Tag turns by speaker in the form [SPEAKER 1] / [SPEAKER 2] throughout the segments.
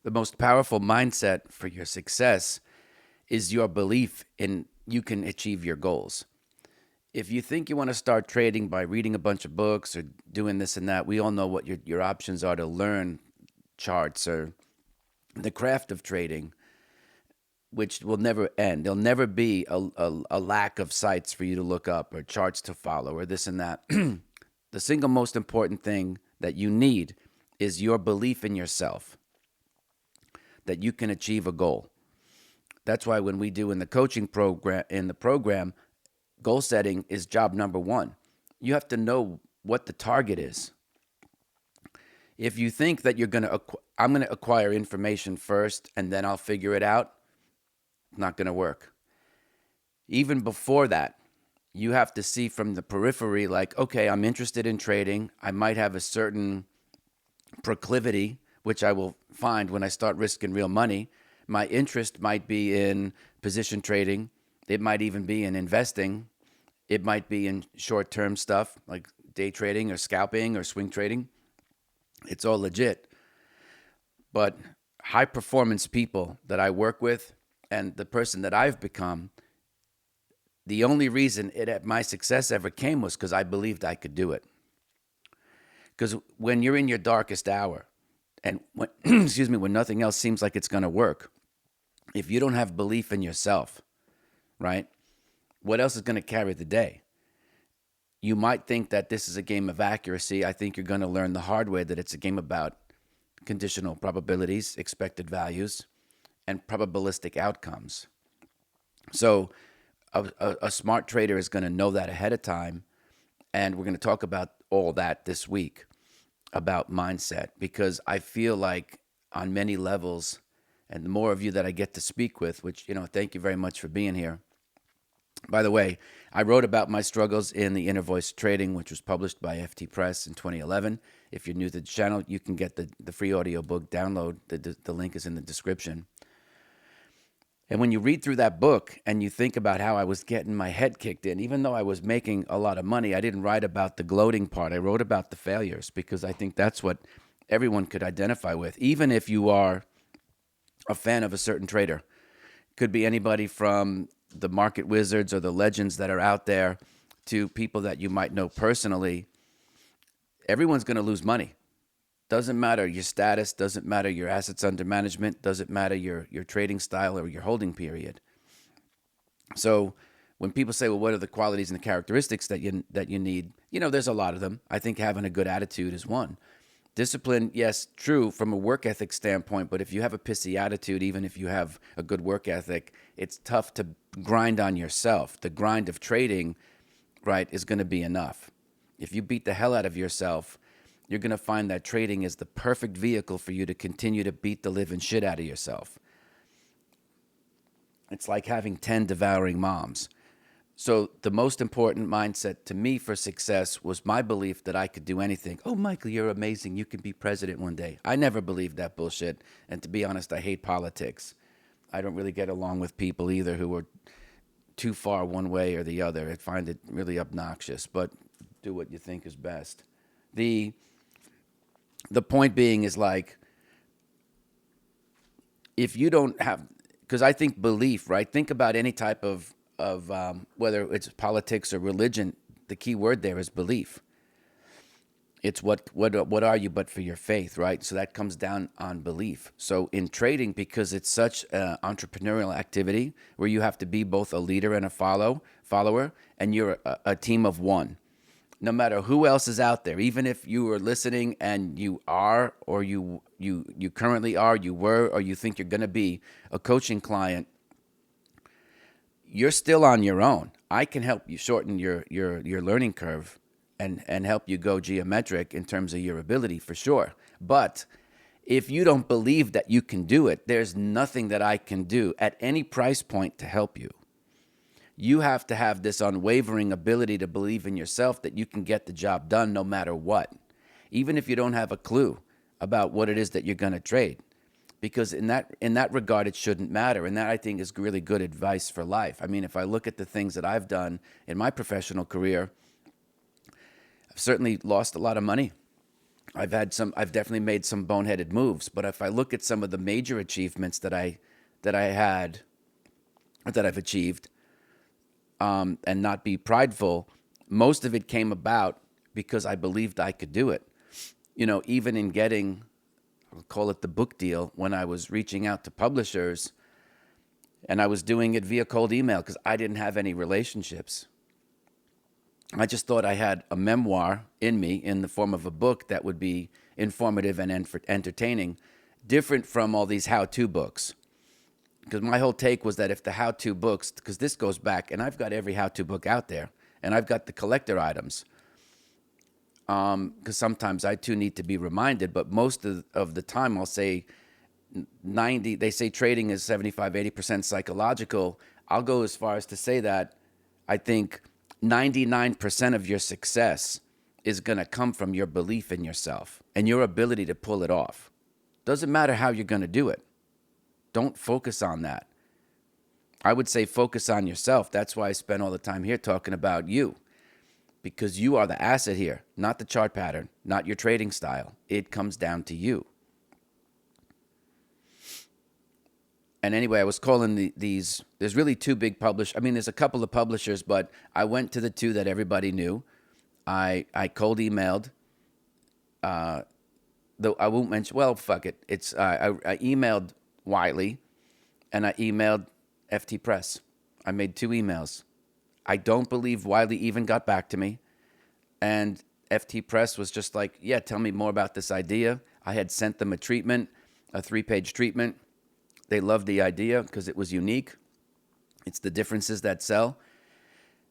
[SPEAKER 1] The most powerful mindset for your success is your belief in you can achieve your goals. If you think you want to start trading by reading a bunch of books or doing this and that, we all know what your options are to learn charts or the craft of trading, which will never end. There'll never be a lack of sites for you to look up or charts to follow or this and that. The single most important thing that you need is your belief in yourself that you can achieve a goal. That's why when we do in the coaching program, goal setting is job number one. You have to know what the target is. If you think that I'm going to acquire information first and then I'll figure it out, not going to work. Even before that, you have to see from the periphery, like, okay, I'm interested in trading. I might have a certain proclivity, which I will find when I start risking real money. My interest might be in position trading. It might even be in investing. It might be in short term stuff like day trading or scalping or swing trading. It's all legit. But high performance people that I work with and the person that I've become, the only reason my success ever came was because I believed I could do it. Because when you're in your darkest hour and when, excuse me, when nothing else seems like it's going to work, if you don't have belief in yourself, right, what else is going to carry the day? You might think that this is a game of accuracy. I think you're going to learn the hard way that it's a game about conditional probabilities, expected values, and probabilistic outcomes. So a smart trader is going to know that ahead of time. And we're going to talk about all that this week about mindset, because I feel like on many levels, and the more of you that I get to speak with, which, thank you very much for being here. By the way, I wrote about my struggles in The Inner Voice of Trading, which was published by FT Press in 2011. If you're new to the channel, you can get the free audiobook download. The link is in the description. And when you read through that book and you think about how I was getting my head kicked in, even though I was making a lot of money, I didn't write about the gloating part. I wrote about the failures because I think that's what everyone could identify with, even if you are a fan of a certain trader. Could be anybody from the market wizards or the legends that are out there to people that you might know personally. Everyone's going to lose money. Doesn't matter your status, doesn't matter your assets under management, doesn't matter your trading style or your holding period. So when people say, well, what are the qualities and the characteristics that you need? There's a lot of them. I think having a good attitude is one. Discipline, yes, true from a work ethic standpoint, but if you have a pissy attitude, even if you have a good work ethic, it's tough to grind on yourself. The grind of trading, right, is going to be enough. If you beat the hell out of yourself, you're going to find that trading is the perfect vehicle for you to continue to beat the living shit out of yourself. It's like having 10 devouring moms. So the most important mindset to me for success was my belief that I could do anything. Oh, Michael, you're amazing. You can be president one day. I never believed that bullshit. And to be honest, I hate politics. I don't really get along with people either who are too far one way or the other. I find it really obnoxious, but do what you think is best. The point being is, like, if you don't have, because I think belief, right? Think about any type of whether it's politics or religion. The key word there is belief. It's what are you but for your faith, right? So that comes down on belief. So in trading, because it's such an entrepreneurial activity where you have to be both a leader and a follower, and you're a team of one. No matter who else is out there, even if you are listening and you are, or you currently are, you were, or you think you're going to be a coaching client, you're still on your own. I can help you shorten your learning curve and help you go geometric in terms of your ability, for sure. But if you don't believe that you can do it, there's nothing that I can do at any price point to help you. You have to have this unwavering ability to believe in yourself that you can get the job done no matter what, even if you don't have a clue about what it is that you're going to trade. Because in that regard, it shouldn't matter. And that, I think, is really good advice for life. I mean, if I look at the things that I've done in my professional career, I've certainly lost a lot of money. I've definitely made some boneheaded moves, but if I look at some of the major achievements that I had, that I've achieved, and not be prideful, most of it came about because I believed I could do it. Even in getting, I'll call it the book deal, when I was reaching out to publishers and I was doing it via cold email because I didn't have any relationships. I just thought I had a memoir in me in the form of a book that would be informative and entertaining, different from all these how-to books. Because my whole take was that if the how-to books, because this goes back, and I've got every how-to book out there, and I've got the collector items, because sometimes I too need to be reminded, but most of the time I'll say 90, they say trading is 75, 80% psychological. I'll go as far as to say that I think 99% of your success is going to come from your belief in yourself and your ability to pull it off. Doesn't matter how you're going to do it. Don't focus on that. I would say focus on yourself. That's why I spend all the time here talking about you, because you are the asset here, not the chart pattern, not your trading style. It comes down to you. And anyway, I was calling these, there's really two big publishers. I mean, there's a couple of publishers, but I went to the two that everybody knew. I cold emailed, though I won't mention, well, fuck it. I emailed Wiley and I emailed FT Press. I made 2 emails. I don't believe Wiley even got back to me. And FT Press was just like, yeah, tell me more about this idea. I had sent them a treatment, a 3-page treatment. They loved the idea because it was unique. It's the differences that sell.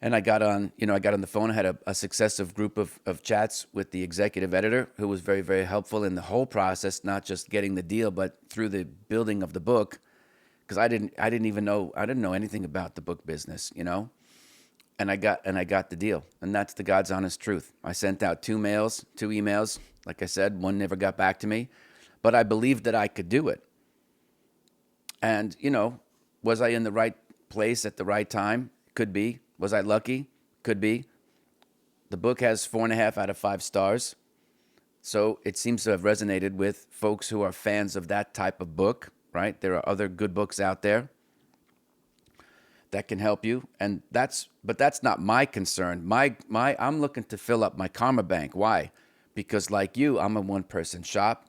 [SPEAKER 1] And I got on the phone. I had a successive group of chats with the executive editor, who was very, very helpful in the whole process, not just getting the deal, but through the building of the book. Because I didn't know anything about the book business, And I got the deal. And that's the God's honest truth. I sent out 2 emails. Like I said, one never got back to me, but I believed that I could do it. And, was I in the right place at the right time? Could be. Was I lucky? Could be. The book has 4.5 out of 5 stars. So it seems to have resonated with folks who are fans of that type of book, right? There are other good books out there that can help you. But that's not my concern. I'm looking to fill up my karma bank. Why? Because like you, I'm a one-person shop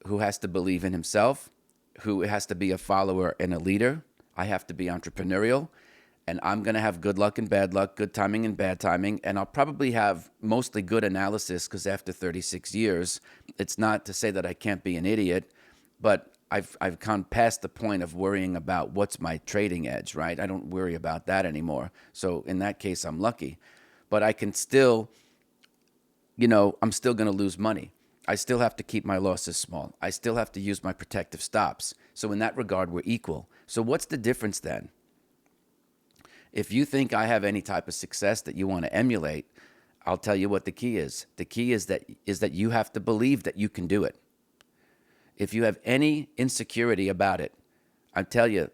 [SPEAKER 1] who has to believe in himself, who has to be a follower and a leader. I have to be entrepreneurial, and I'm going to have good luck and bad luck, good timing and bad timing, and I'll probably have mostly good analysis because after 36 years, it's not to say that I can't be an idiot, but I've come past the point of worrying about what's my trading edge, right? I don't worry about that anymore. So in that case, I'm lucky. But I can still, I'm still going to lose money. I still have to keep my losses small. I still have to use my protective stops. So in that regard, we're equal. So what's the difference then? If you think I have any type of success that you want to emulate, I'll tell you what the key is. The key is that you have to believe that you can do it. If you have any insecurity about it, I tell you,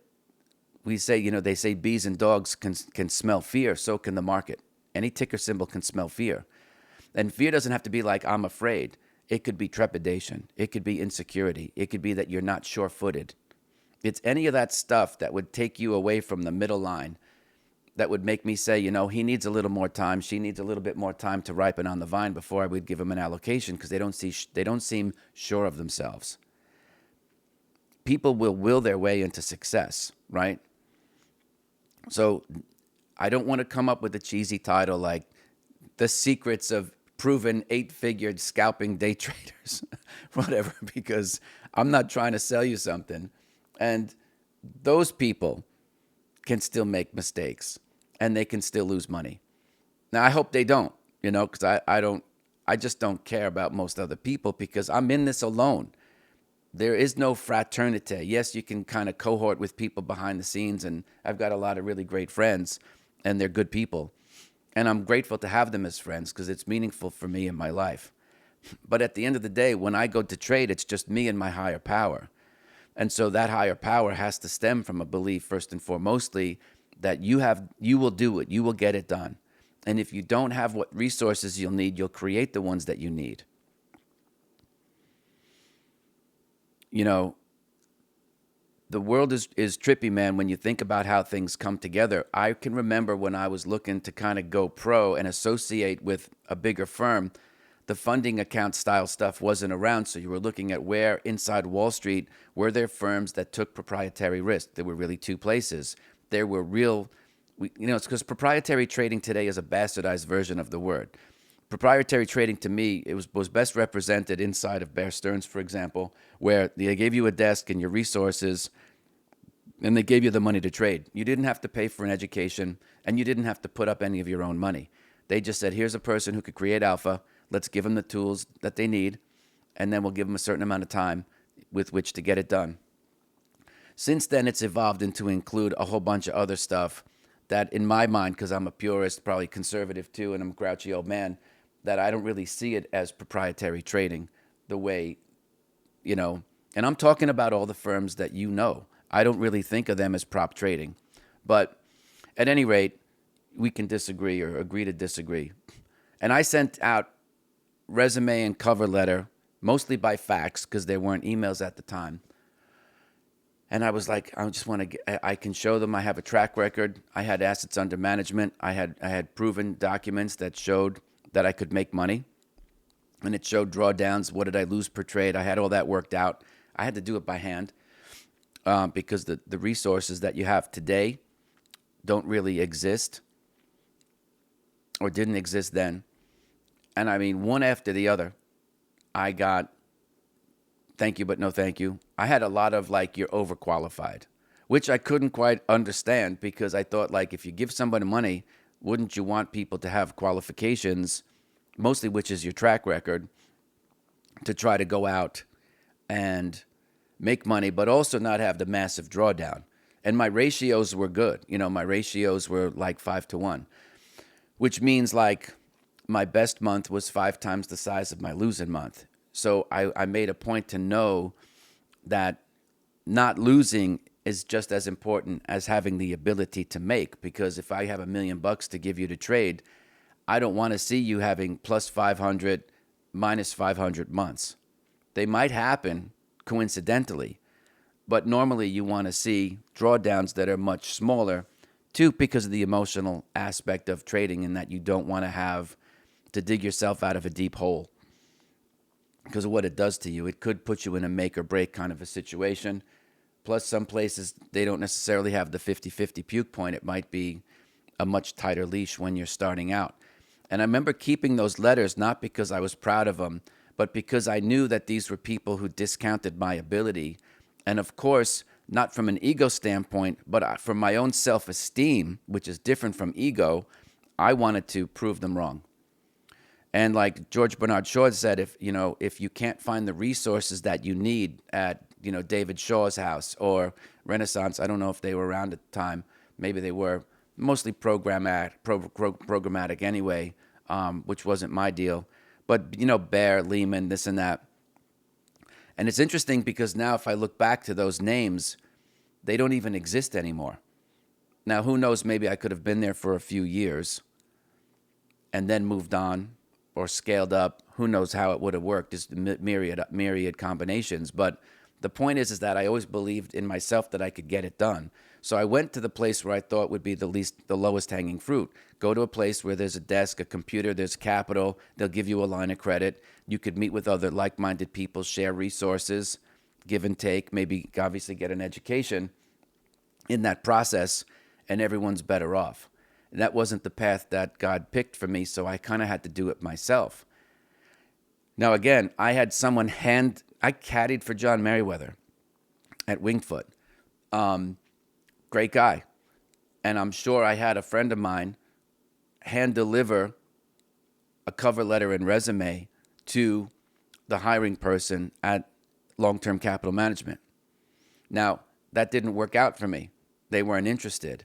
[SPEAKER 1] they say bees and dogs can smell fear, so can the market. Any ticker symbol can smell fear. And fear doesn't have to be like, I'm afraid. It could be trepidation. It could be insecurity. It could be that you're not sure-footed. It's any of that stuff that would take you away from the middle line, that would make me say, he needs a little more time. She needs a little bit more time to ripen on the vine before I would give him an allocation, because they don't seem sure of themselves. People will their way into success, right? So I don't want to come up with a cheesy title like The Secrets of Proven 8-Figured Scalping Day Traders, whatever, because I'm not trying to sell you something. And those people can still make mistakes and they can still lose money. Now, I hope they don't, because I just don't care about most other people, because I'm in this alone. There is no fraternity. Yes, you can kind of cohort with people behind the scenes, and I've got a lot of really great friends, and they're good people. And I'm grateful to have them as friends because it's meaningful for me in my life. But at the end of the day, when I go to trade, it's just me and my higher power. And so that higher power has to stem from a belief, first and foremostly, that you will do it, you will get it done. And if you don't have what resources you'll need, you'll create the ones that you need. You know, the world is trippy, man, when you think about how things come together. I can remember when I was looking to kind of go pro and associate with a bigger firm, the funding account style stuff wasn't around. So you were looking at where inside Wall Street were there firms that took proprietary risk. There were really two places. There were real, it's because proprietary trading today is a bastardized version of the word. Proprietary trading to me, it was best represented inside of Bear Stearns, for example, where they gave you a desk and your resources and they gave you the money to trade. You didn't have to pay for an education and you didn't have to put up any of your own money. They just said, here's a person who could create alpha. Let's give them the tools that they need, and then we'll give them a certain amount of time with which to get it done. Since then, it's evolved into include a whole bunch of other stuff that, in my mind, because I'm a purist, probably conservative too, and I'm a grouchy old man, that I don't really see it as proprietary trading the way, and I'm talking about all the firms that you know. I don't really think of them as prop trading. But at any rate, we can disagree or agree to disagree. And I sent out resume and cover letter, mostly by fax because there weren't emails at the time. And I was like, I can show them I have a track record. I had assets under management. I had proven documents that showed that I could make money. And it showed drawdowns. What did I lose per trade? I had all that worked out. I had to do it by hand because the resources that you have today don't really exist or didn't exist then. And I mean, one after the other, I got thank you, but no thank you. I had a lot of like, you're overqualified, which I couldn't quite understand because I thought like, if you give somebody money, wouldn't you want people to have qualifications, mostly which is your track record, to try to go out and make money, but also not have the massive drawdown. And my ratios were good. My ratios were like 5-1, which means like my best month was 5 times the size of my losing month. So I made a point to know that not losing is just as important as having the ability to make. Because if I have $1 million to give you to trade, I don't want to see you having plus 500, minus 500 months. They might happen coincidentally, but normally you want to see drawdowns that are much smaller, too, because of the emotional aspect of trading, and that you don't want to have to dig yourself out of a deep hole because of what it does to you. It could put you in a make or break kind of a situation. Plus, some places, they don't necessarily have the 50-50 puke point. It might be a much tighter leash when you're starting out. And I remember keeping those letters, not because I was proud of them, but because I knew that these were people who discounted my ability. And of course, not from an ego standpoint, but from my own self-esteem, which is different from ego, I wanted to prove them wrong. And like George Bernard Shaw said, if you can't find the resources that you need at, David Shaw's house or Renaissance, I don't know if they were around at the time. Maybe they were mostly programmatic anyway, which wasn't my deal. But, Bear, Lehman, this and that. And it's interesting because now if I look back to those names, they don't even exist anymore. Now, who knows, maybe I could have been there for a few years and then moved on or scaled up. Who knows how it would have worked, just myriad combinations. But the point is that I always believed in myself that I could get it done. So I went to the place where I thought would be the lowest hanging fruit. Go to a place where there's a desk, a computer, there's capital. They'll give you a line of credit. You could meet with other like-minded people, share resources, give and take, maybe obviously get an education in that process, and everyone's better off. And that wasn't the path that God picked for me, so I kind of had to do it myself. Now, again, I had someone I caddied for John Merriweather at Wingfoot. Great guy. And I'm sure I had a friend of mine hand deliver a cover letter and resume to the hiring person at Long-Term Capital Management. Now, that didn't work out for me. They weren't interested.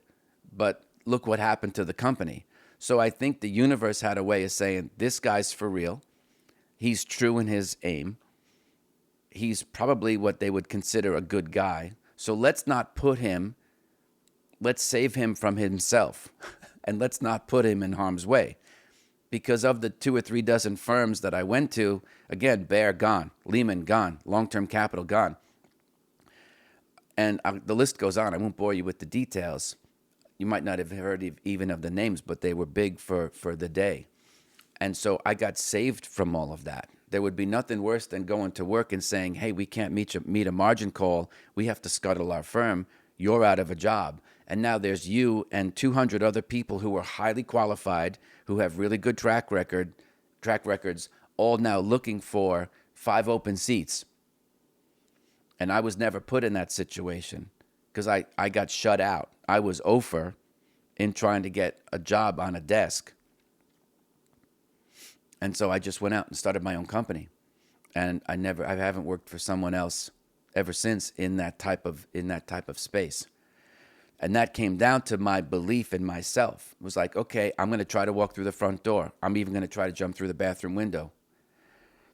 [SPEAKER 1] But look what happened to the company. So I think the universe had a way of saying, this guy's for real. He's true in his aim. He's probably what they would consider a good guy. So let's save him from himself. And let's not put him in harm's way. Because of the 2 or 3 dozen firms that I went to, again, Bear gone, Lehman gone, Long-Term Capital gone. And the list goes on. I won't bore you with the details. You might not have heard even of the names, but they were big for the day. And so I got saved from all of that. There would be nothing worse than going to work and saying, hey, we can't meet a margin call. We have to scuttle our firm. You're out of a job. And now there's you and 200 other people who are highly qualified, who have really good track records, all now looking for 5 open seats. And I was never put in that situation because I got shut out. I was over in trying to get a job on a desk. And so I just went out and started my own company. And I haven't worked for someone else ever since in that type of space. And that came down to my belief in myself. It was like, okay, I'm going to try to walk through the front door. I'm even going to try to jump through the bathroom window.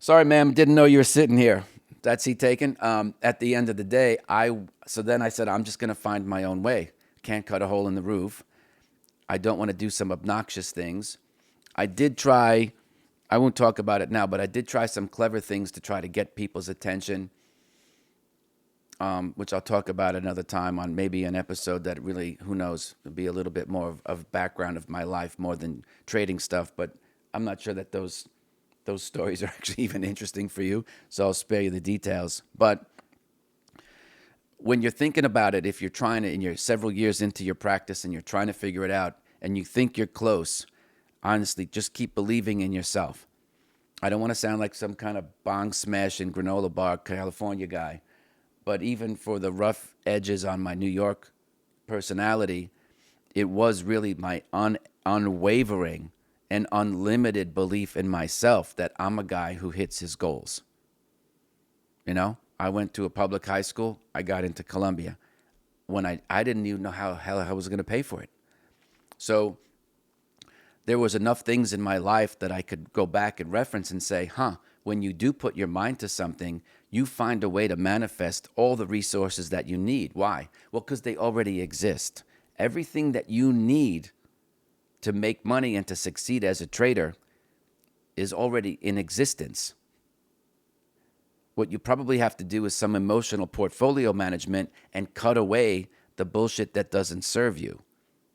[SPEAKER 1] Sorry, ma'am, didn't know you were sitting here. That's he taken. At the end of the day, so then I said, I'm just going to find my own way. Can't cut a hole in the roof. I don't want to do some obnoxious things. I did try, I won't talk about it now, but I did try some clever things to try to get people's attention, which I'll talk about another time on maybe an episode that really, who knows, will be a little bit more of background of my life more than trading stuff. But I'm not sure that those stories are actually even interesting for you, so I'll spare you the details. But when you're thinking about it, if you're trying to, and you're several years into your practice and you're trying to figure it out and you think you're close, honestly, just keep believing in yourself. I don't want to sound like some kind of bong smashing granola bar California guy, but even for the rough edges on my New York personality, it was really my unwavering and unlimited belief in myself that I'm a guy who hits his goals. You know, I went to a public high school. I got into Columbia when I didn't even know how hell I was going to pay for it. So there was enough things in my life that I could go back and reference and say, when you do put your mind to something, you find a way to manifest all the resources that you need. Why? Well, because they already exist. Everything that you need to make money and to succeed as a trader is already in existence. What you probably have to do is some emotional portfolio management and cut away the bullshit that doesn't serve you.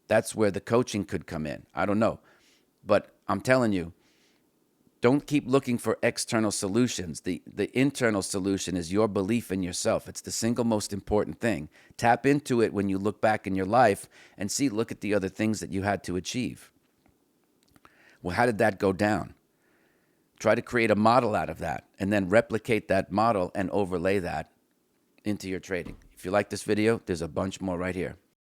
[SPEAKER 1] That's where the coaching could come in. I don't know. But I'm telling you, don't keep looking for external solutions. The internal solution is your belief in yourself. It's the single most important thing. Tap into it when you look back in your life and look at the other things that you had to achieve. Well, how did that go down? Try to create a model out of that and then replicate that model and overlay that into your trading. If you like this video, there's a bunch more right here.